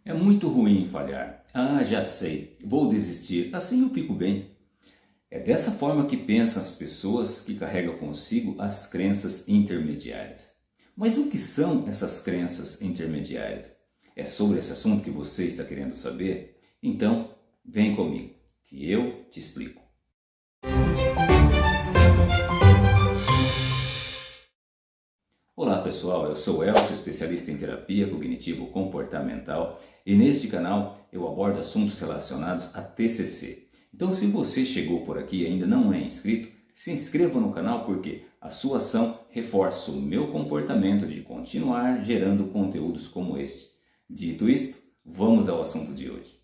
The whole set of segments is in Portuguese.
É muito ruim falhar. Ah, já sei, vou desistir, assim eu fico bem. É dessa forma que pensam as pessoas que carregam consigo as crenças intermediárias. Mas o que são essas crenças intermediárias? É sobre esse assunto que você está querendo saber? Então, vem comigo, que eu te explico. Olá pessoal, eu sou Elcio, especialista em terapia cognitivo-comportamental, e neste canal eu abordo assuntos relacionados a TCC. Então, se você chegou por aqui e ainda não é inscrito, se inscreva no canal porque a sua ação reforça o meu comportamento de continuar gerando conteúdos como este. Dito isto, vamos ao assunto de hoje.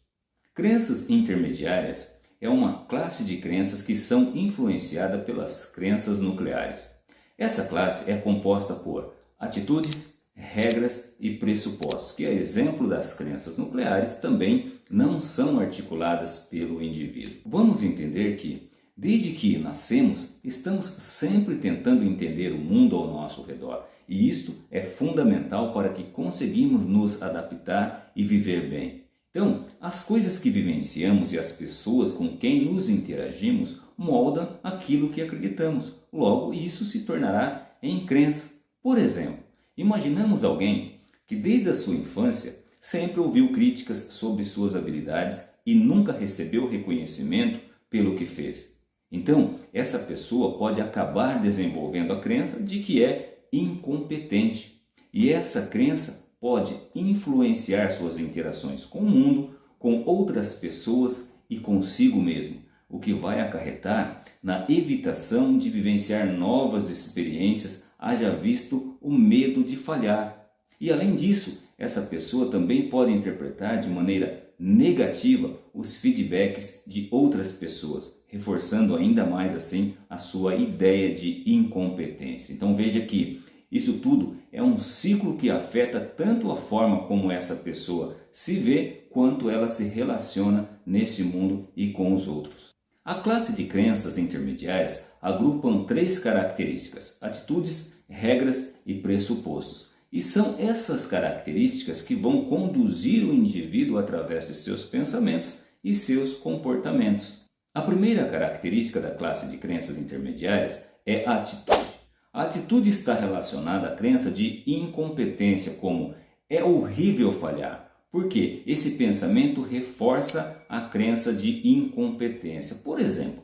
Crenças intermediárias é uma classe de crenças que são influenciadas pelas crenças nucleares. Essa classe é composta por atitudes, regras e pressupostos, que, a exemplo das crenças nucleares, também não são articuladas pelo indivíduo. Vamos entender que, desde que nascemos, estamos sempre tentando entender o mundo ao nosso redor, e isto é fundamental para que conseguimos nos adaptar e viver bem. Então, as coisas que vivenciamos e as pessoas com quem nos interagimos moldam aquilo que acreditamos. Logo, isso se tornará em crença. Por exemplo, imaginamos alguém que desde a sua infância sempre ouviu críticas sobre suas habilidades e nunca recebeu reconhecimento pelo que fez. Então, essa pessoa pode acabar desenvolvendo a crença de que é incompetente. E essa crença pode influenciar suas interações com o mundo, com outras pessoas e consigo mesmo, o que vai acarretar na evitação de vivenciar novas experiências, haja visto o medo de falhar. E além disso, essa pessoa também pode interpretar de maneira negativa os feedbacks de outras pessoas, reforçando ainda mais assim a sua ideia de incompetência. Então veja que isso tudo é um ciclo que afeta tanto a forma como essa pessoa se vê, quanto ela se relaciona neste mundo e com os outros. A classe de crenças intermediárias agrupam três características: atitudes, regras e pressupostos. E são essas características que vão conduzir o indivíduo através de seus pensamentos e seus comportamentos. A primeira característica da classe de crenças intermediárias é a atitude. A atitude está relacionada à crença de incompetência, como é horrível falhar, porque esse pensamento reforça a crença de incompetência. Por exemplo,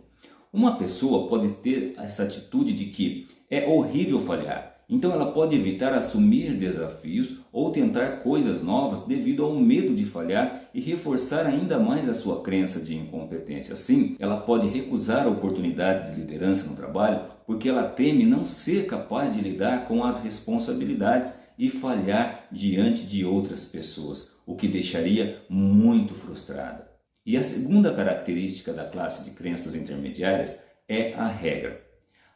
uma pessoa pode ter essa atitude de que é horrível falhar, então ela pode evitar assumir desafios ou tentar coisas novas devido ao medo de falhar e reforçar ainda mais a sua crença de incompetência. Assim, ela pode recusar oportunidades de liderança no trabalho porque ela teme não ser capaz de lidar com as responsabilidades e falhar diante de outras pessoas, o que deixaria muito frustrada. E a segunda característica da classe de crenças intermediárias é a regra.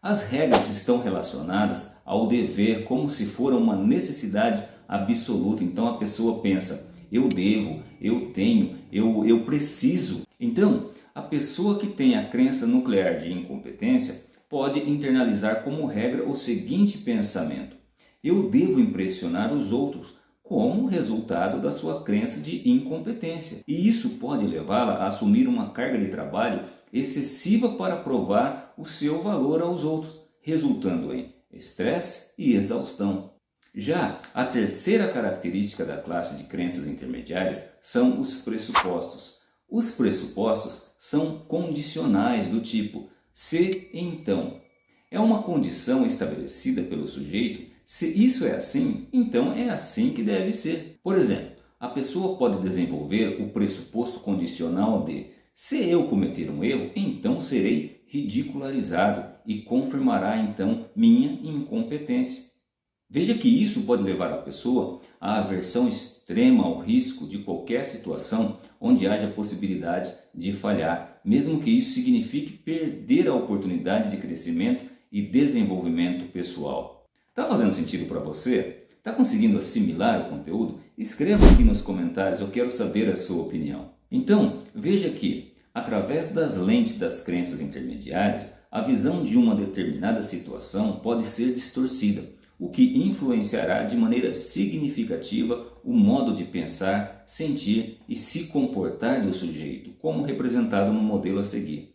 As regras estão relacionadas ao dever como se for uma necessidade absoluta. Então a pessoa pensa, eu devo, eu tenho, eu preciso. Então a pessoa que tem a crença nuclear de incompetência pode internalizar como regra o seguinte pensamento: eu devo impressionar os outros, como resultado da sua crença de incompetência. E isso pode levá-la a assumir uma carga de trabalho excessiva para provar o seu valor aos outros, resultando em estresse e exaustão. Já a terceira característica da classe de crenças intermediárias são os pressupostos. Os pressupostos são condicionais do tipo se então. É uma condição estabelecida pelo sujeito. Se isso é assim, então é assim que deve ser. Por exemplo, a pessoa pode desenvolver o pressuposto condicional de se eu cometer um erro, então serei ridicularizado e confirmará então minha incompetência. Veja que isso pode levar a pessoa à aversão extrema ao risco de qualquer situação onde haja possibilidade de falhar, mesmo que isso signifique perder a oportunidade de crescimento e desenvolvimento pessoal. Está fazendo sentido para você? Está conseguindo assimilar o conteúdo? Escreva aqui nos comentários, eu quero saber a sua opinião. Então, veja que, através das lentes das crenças intermediárias, a visão de uma determinada situação pode ser distorcida, o que influenciará de maneira significativa o modo de pensar, sentir e se comportar do sujeito, como representado no modelo a seguir.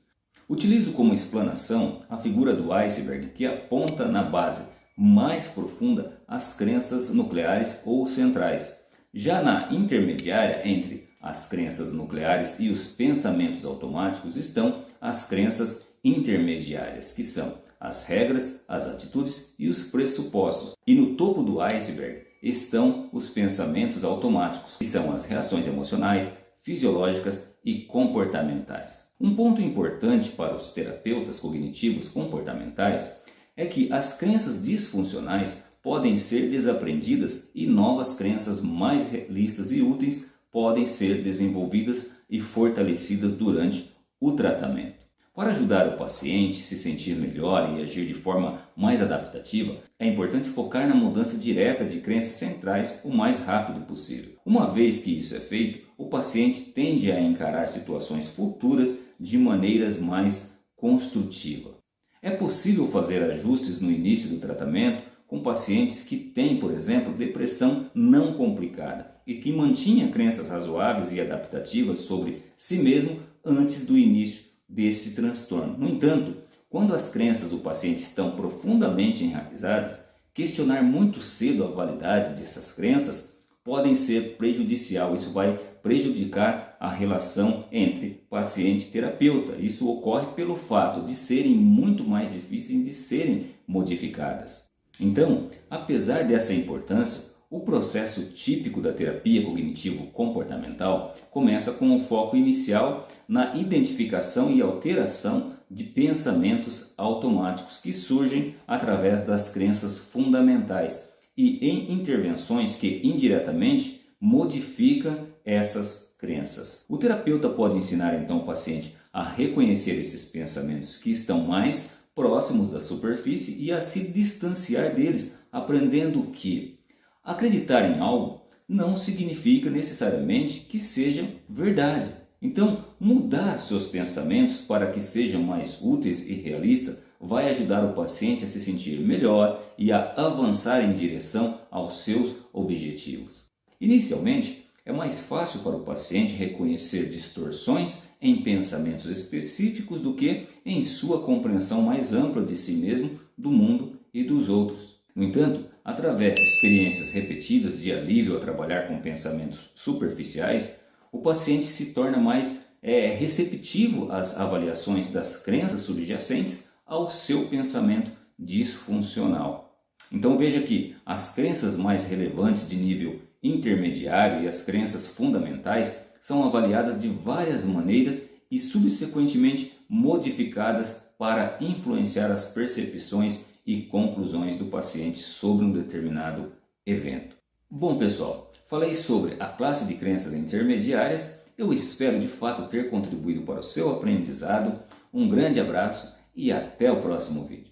Utilizo como explanação a figura do iceberg que aponta na base mais profunda as crenças nucleares ou centrais. Já na intermediária entre as crenças nucleares e os pensamentos automáticos estão as crenças intermediárias, que são as regras, as atitudes e os pressupostos. E no topo do iceberg estão os pensamentos automáticos, que são as reações emocionais, fisiológicas e comportamentais. Um ponto importante para os terapeutas cognitivos comportamentais é que as crenças disfuncionais podem ser desaprendidas e novas crenças mais realistas e úteis podem ser desenvolvidas e fortalecidas durante o tratamento. Para ajudar o paciente a se sentir melhor e agir de forma mais adaptativa, é importante focar na mudança direta de crenças centrais o mais rápido possível. Uma vez que isso é feito, o paciente tende a encarar situações futuras de maneiras mais construtivas. É possível fazer ajustes no início do tratamento com pacientes que têm, por exemplo, depressão não complicada e que mantinham crenças razoáveis e adaptativas sobre si mesmo antes do início desse transtorno. No entanto, quando as crenças do paciente estão profundamente enraizadas, questionar muito cedo a validade dessas crenças podem ser prejudicial. Isso vai prejudicar a relação entre paciente e terapeuta. Isso ocorre pelo fato de serem muito mais difíceis de serem modificadas. Então, apesar dessa importância, o processo típico da terapia cognitivo-comportamental começa com o foco inicial na identificação e alteração de pensamentos automáticos que surgem através das crenças fundamentais e em intervenções que indiretamente modificam essas crenças. O terapeuta pode ensinar então o paciente a reconhecer esses pensamentos que estão mais próximos da superfície e a se distanciar deles, aprendendo que acreditar em algo não significa necessariamente que seja verdade. Então, mudar seus pensamentos para que sejam mais úteis e realistas vai ajudar o paciente a se sentir melhor e a avançar em direção aos seus objetivos. Inicialmente, é mais fácil para o paciente reconhecer distorções em pensamentos específicos do que em sua compreensão mais ampla de si mesmo, do mundo e dos outros. No entanto, através de experiências repetidas de alívio a trabalhar com pensamentos superficiais, o paciente se torna mais receptivo às avaliações das crenças subjacentes ao seu pensamento disfuncional. Então veja que as crenças mais relevantes de nível intermediário e as crenças fundamentais são avaliadas de várias maneiras e subsequentemente modificadas para influenciar as percepções e conclusões do paciente sobre um determinado evento. Bom pessoal, falei sobre a classe de crenças intermediárias. Eu espero de fato ter contribuído para o seu aprendizado. Um grande abraço e até o próximo vídeo.